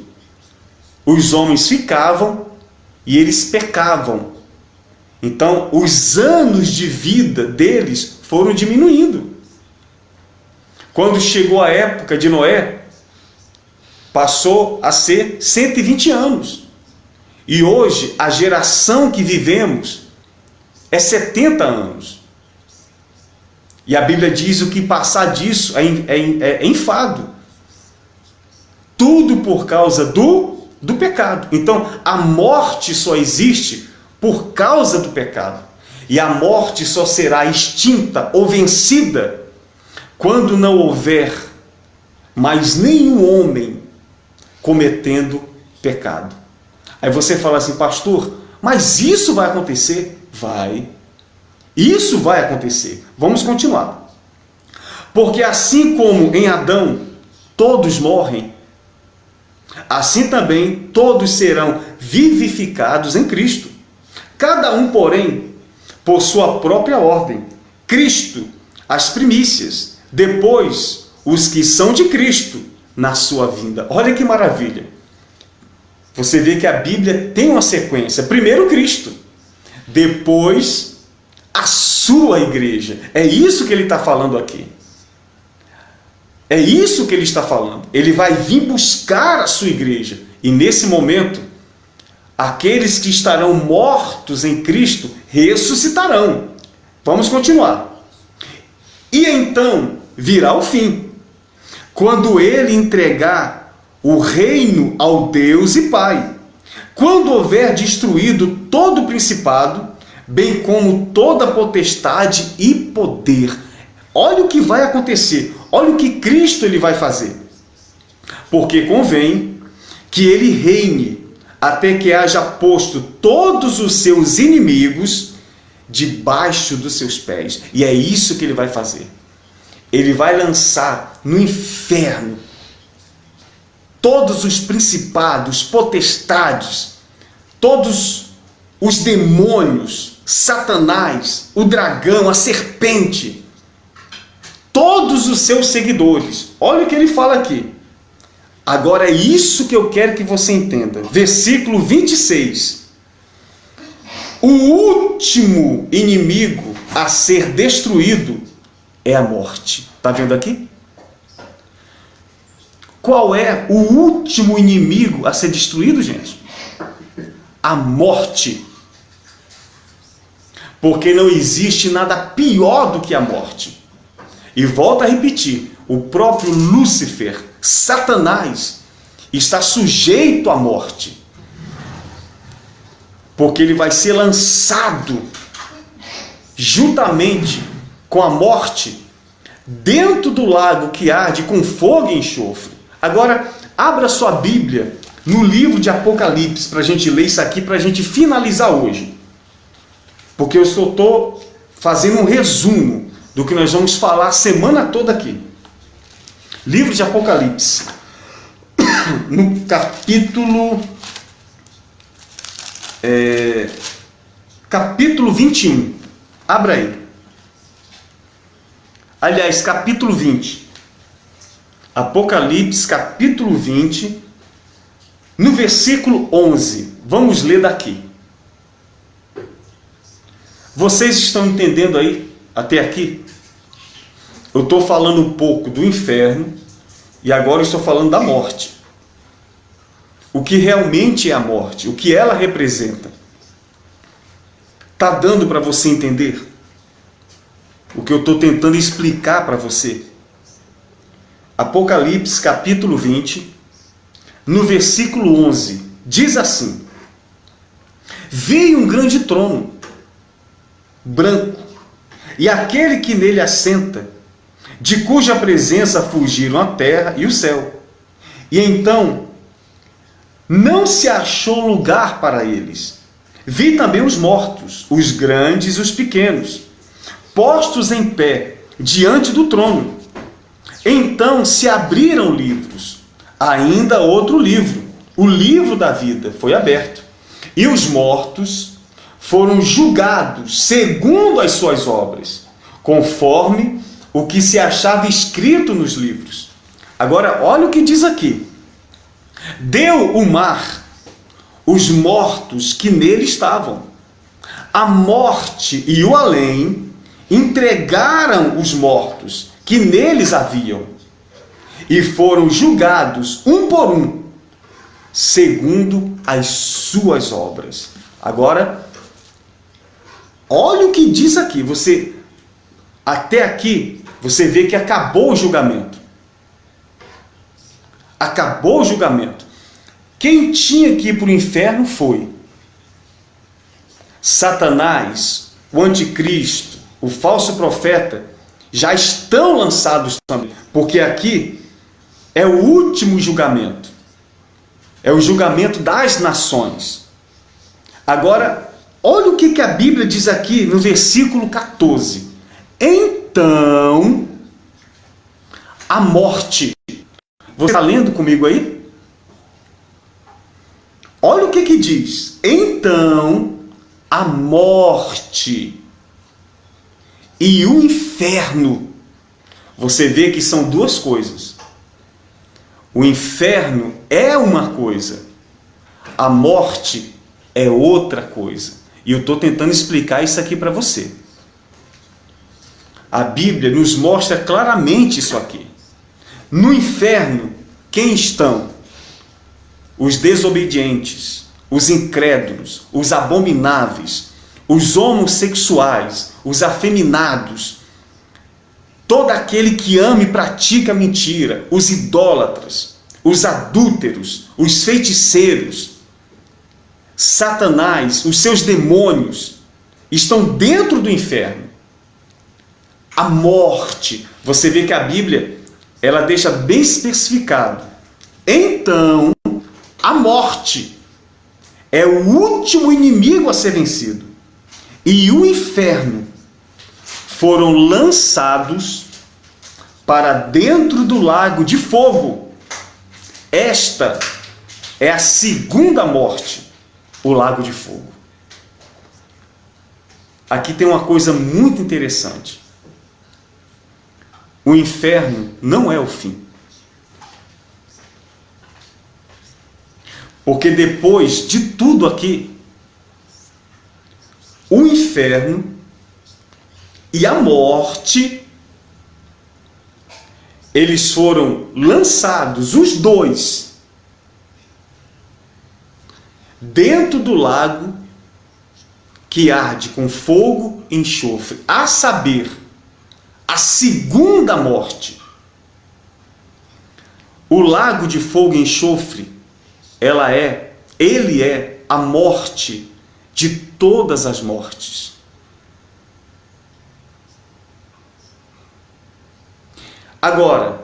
os homens ficavam e eles pecavam. Então, os anos de vida deles foram diminuindo. Quando chegou a época de Noé, passou a ser 120 anos. E hoje, a geração que vivemos é 70 anos. E a Bíblia diz o que passar disso é enfado. Tudo por causa do pecado. Então, a morte só existe por causa do pecado. E a morte só será extinta ou vencida quando não houver mais nenhum homem cometendo pecado. Aí você fala assim, pastor, mas isso vai acontecer? Vai. Isso vai acontecer. Vamos continuar. Porque assim como em Adão todos morrem, assim também todos serão vivificados em Cristo. Cada um, porém, por sua própria ordem. Cristo, as primícias. Depois, os que são de Cristo na sua vinda. Olha que maravilha. Você vê que a Bíblia tem uma sequência. Primeiro Cristo. Depois, a sua igreja. É isso que ele está falando aqui. É isso que ele está falando. Ele vai vir buscar a sua igreja. E nesse momento, aqueles que estarão mortos em Cristo ressuscitarão. Vamos continuar. E então virá o fim, quando ele entregar o reino ao Deus e Pai. Quando houver destruído todo o principado, bem como toda potestade e poder. Olha o que vai acontecer. Olha o que Cristo ele vai fazer. Porque convém que ele reine até que haja posto todos os seus inimigos debaixo dos seus pés. E é isso que ele vai fazer. Ele vai lançar no inferno todos os principados, potestades, todos os demônios, Satanás, o dragão, a serpente, todos os seus seguidores. Olha o que ele fala aqui. Agora é isso que eu quero que você entenda. Versículo 26. O último inimigo a ser destruído é a morte. Está vendo aqui? Qual é o último inimigo a ser destruído, gente? A morte. Porque não existe nada pior do que a morte. E volto a repetir, o próprio Lúcifer, Satanás, está sujeito à morte. Porque ele vai ser lançado juntamente com a morte dentro do lago que arde com fogo e enxofre. Agora, abra sua Bíblia no livro de Apocalipse para a gente ler isso aqui, para a gente finalizar hoje. Porque eu só estou fazendo um resumo do que nós vamos falar a semana toda aqui. Livro de Apocalipse, no capítulo 21. Abra aí. Aliás, capítulo 20. Apocalipse, capítulo 20, no versículo 11. Vamos ler daqui. Vocês estão entendendo aí, até aqui? Eu estou falando um pouco do inferno e agora eu estou falando da morte. O que realmente é a morte, o que ela representa. Tá dando para você entender o que eu estou tentando explicar para você? Apocalipse capítulo 20, no versículo 11, diz assim: vi um grande trono, branco, e aquele que nele assenta, de cuja presença fugiram a terra e o céu. E então não se achou lugar para eles. Vi também os mortos, os grandes e os pequenos, postos em pé diante do trono. Então se abriram livros, ainda outro livro, o livro da vida, foi aberto. E os mortos foram julgados segundo as suas obras, conforme o que se achava escrito nos livros. Agora, olha o que diz aqui. Deu o mar os mortos que nele estavam. A morte e o além entregaram os mortos que neles haviam, e foram julgados um por um, segundo as suas obras. Agora, olha o que diz aqui. Até aqui, você vê que acabou o julgamento. Acabou o julgamento. Quem tinha que ir para o inferno foi Satanás, o anticristo, o falso profeta, já estão lançados também. Porque aqui é o último julgamento. É o julgamento das nações. Agora, olha o que a Bíblia diz aqui no versículo 14. Então, a morte. Você está lendo comigo aí? Olha o que diz. Então, a morte e o inferno. Você vê que são duas coisas. O inferno é uma coisa. A morte é outra coisa. E eu estou tentando explicar isso aqui para você. A Bíblia nos mostra claramente isso aqui. No inferno, quem estão? Os desobedientes, os incrédulos, os abomináveis, os homossexuais, os afeminados, todo aquele que ama e pratica mentira, os idólatras, os adúlteros, os feiticeiros, Satanás, os seus demônios, estão dentro do inferno. A morte, você vê que a Bíblia, ela deixa bem especificado. Então, a morte é o último inimigo a ser vencido. E o inferno foram lançados para dentro do lago de fogo. Esta é a segunda morte, o lago de fogo. Aqui tem uma coisa muito interessante. O inferno não é o fim. Porque depois de tudo aqui, o inferno e a morte, eles foram lançados, os dois, dentro do lago que arde com fogo e enxofre, a saber, a segunda morte. O lago de fogo e enxofre, ele é a morte de todas as mortes. Agora,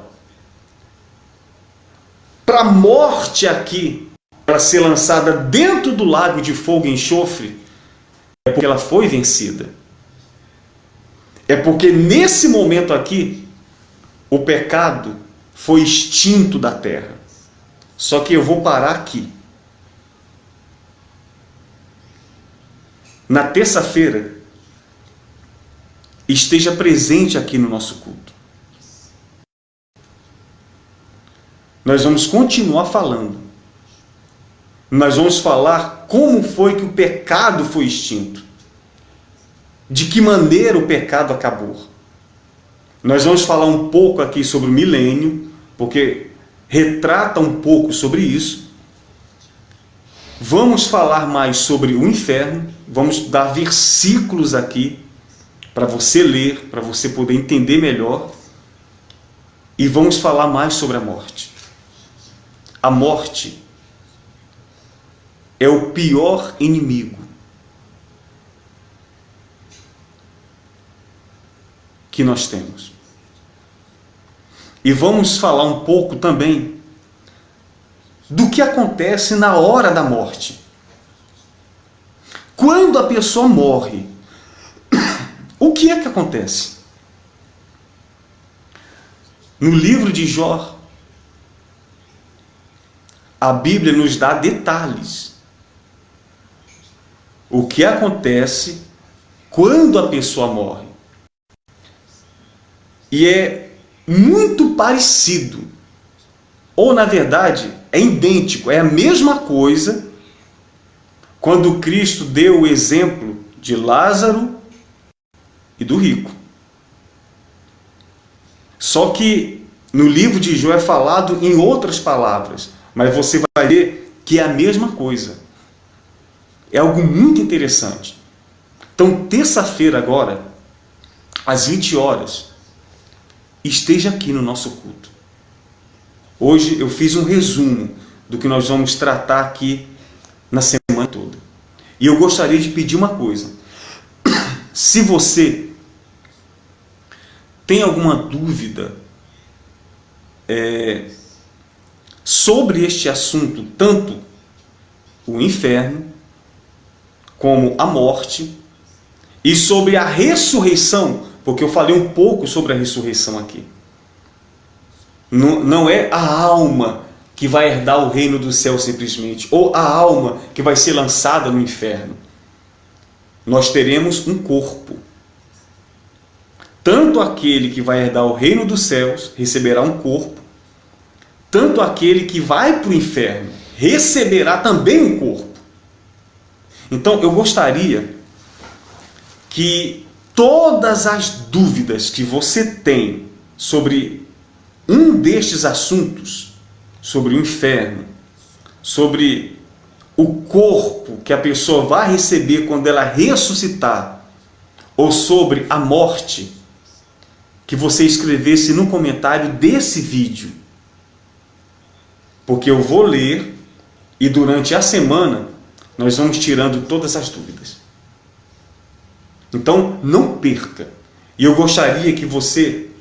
para a morte aqui, ela ser lançada dentro do lago de fogo e enxofre, é porque ela foi vencida. É porque nesse momento aqui, o pecado foi extinto da terra. Só que eu vou parar aqui. Na terça-feira, esteja presente aqui no nosso culto. Nós vamos continuar falando. Nós vamos falar como foi que o pecado foi extinto. De que maneira o pecado acabou. Nós vamos falar um pouco aqui sobre o milênio, porque retrata um pouco sobre isso. Vamos falar mais sobre o inferno, vamos dar versículos aqui para você ler, para você poder entender melhor, e vamos falar mais sobre a morte. A morte é o pior inimigo que nós temos. E vamos falar um pouco também do que acontece na hora da morte. Quando a pessoa morre, o que é que acontece? No livro de Jó, a Bíblia nos dá detalhes. O que acontece quando a pessoa morre. E é muito parecido, ou na verdade é idêntico, é a mesma coisa quando Cristo deu o exemplo de Lázaro e do rico. Só que no livro de Jó é falado em outras palavras, mas você vai ver que é a mesma coisa. É algo muito interessante. Então, terça-feira agora, às 20 horas, esteja aqui no nosso culto. Hoje eu fiz um resumo do que nós vamos tratar aqui na semana toda. E eu gostaria de pedir uma coisa. Se você tem alguma dúvida sobre este assunto, tanto o inferno como a morte, e sobre a ressurreição, porque eu falei um pouco sobre a ressurreição aqui. Não é a alma que vai herdar o reino do céu simplesmente, ou a alma que vai ser lançada no inferno. Nós teremos um corpo. Tanto aquele que vai herdar o reino dos céus receberá um corpo, tanto aquele que vai para o inferno receberá também um corpo. Então eu gostaria que todas as dúvidas que você tem sobre um destes assuntos, sobre o inferno, sobre o corpo que a pessoa vai receber quando ela ressuscitar, ou sobre a morte, que você escrevesse no comentário desse vídeo. Porque eu vou ler e durante a semana nós vamos tirando todas as dúvidas. Então não perca. E eu gostaria que você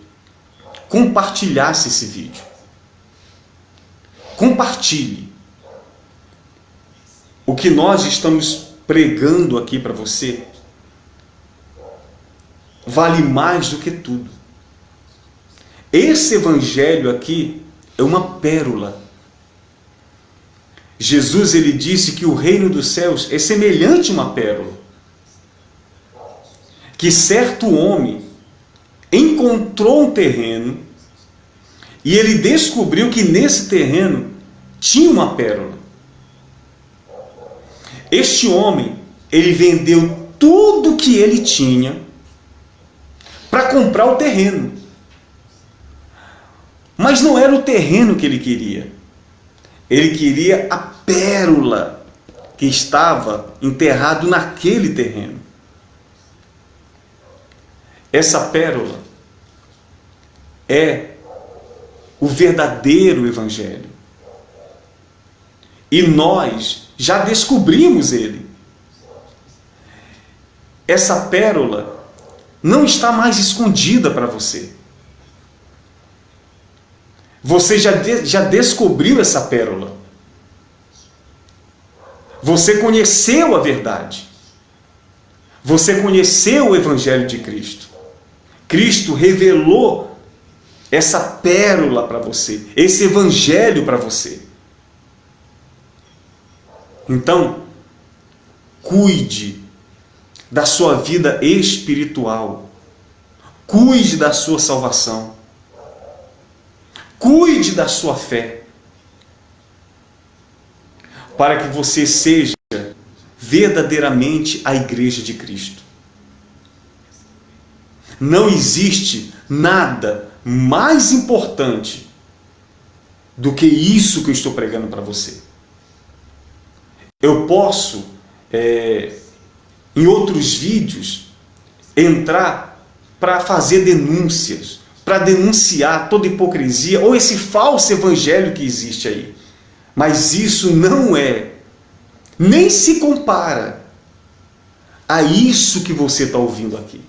compartilhasse esse vídeo. Compartilhe. O que nós estamos pregando aqui para você vale mais do que tudo. Esse evangelho aqui é uma pérola. Jesus ele disse que o reino dos céus é semelhante a uma pérola. Que certo homem encontrou um terreno e ele descobriu que nesse terreno tinha uma pérola. Este homem, ele vendeu tudo que ele tinha para comprar o terreno. Mas não era o terreno que ele queria. Ele queria a pérola que estava enterrado naquele terreno. Essa pérola é o verdadeiro evangelho. E nós já descobrimos ele. Essa pérola não está mais escondida para você. Você já descobriu essa pérola. Você conheceu a verdade. Você conheceu o Evangelho de Cristo. Cristo revelou essa pérola para você, esse Evangelho para você. Então, cuide da sua vida espiritual. Cuide da sua salvação. Cuide da sua fé. Para que você seja verdadeiramente a igreja de Cristo. Não existe nada mais importante do que isso que eu estou pregando para você. eu posso, em outros vídeos, entrar para fazer denúncias, para denunciar toda hipocrisia ou esse falso evangelho que existe aí. Mas isso não é, nem se compara a isso que você está ouvindo aqui.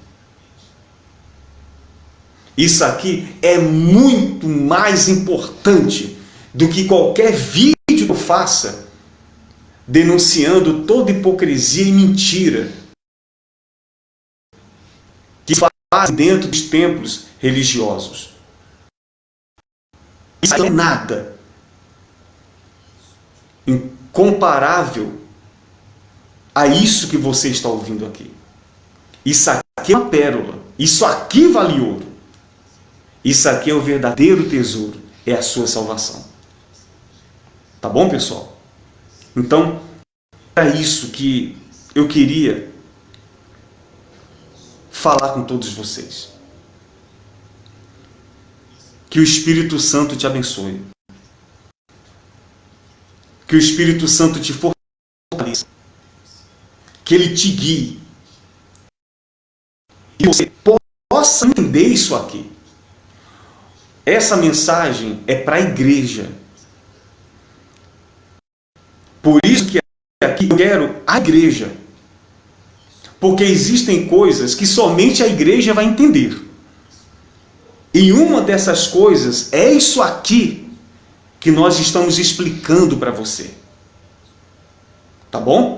Isso aqui é muito mais importante do que qualquer vídeo que eu faça denunciando toda hipocrisia e mentira que fazem dentro dos templos religiosos. Isso não é nada incomparável a isso que você está ouvindo aqui. Isso aqui é uma pérola. Isso aqui vale ouro. Isso aqui é o verdadeiro tesouro. É a sua salvação. Tá bom, pessoal? Então, é isso que eu queria falar com todos vocês. Que o Espírito Santo te abençoe. Que o Espírito Santo te fortaleça. Que ele te guie. Que você possa entender isso aqui. Essa mensagem é para a igreja. Por isso que aqui eu quero a igreja. Porque existem coisas que somente a igreja vai entender. E uma dessas coisas é isso aqui que nós estamos explicando para você. Tá bom?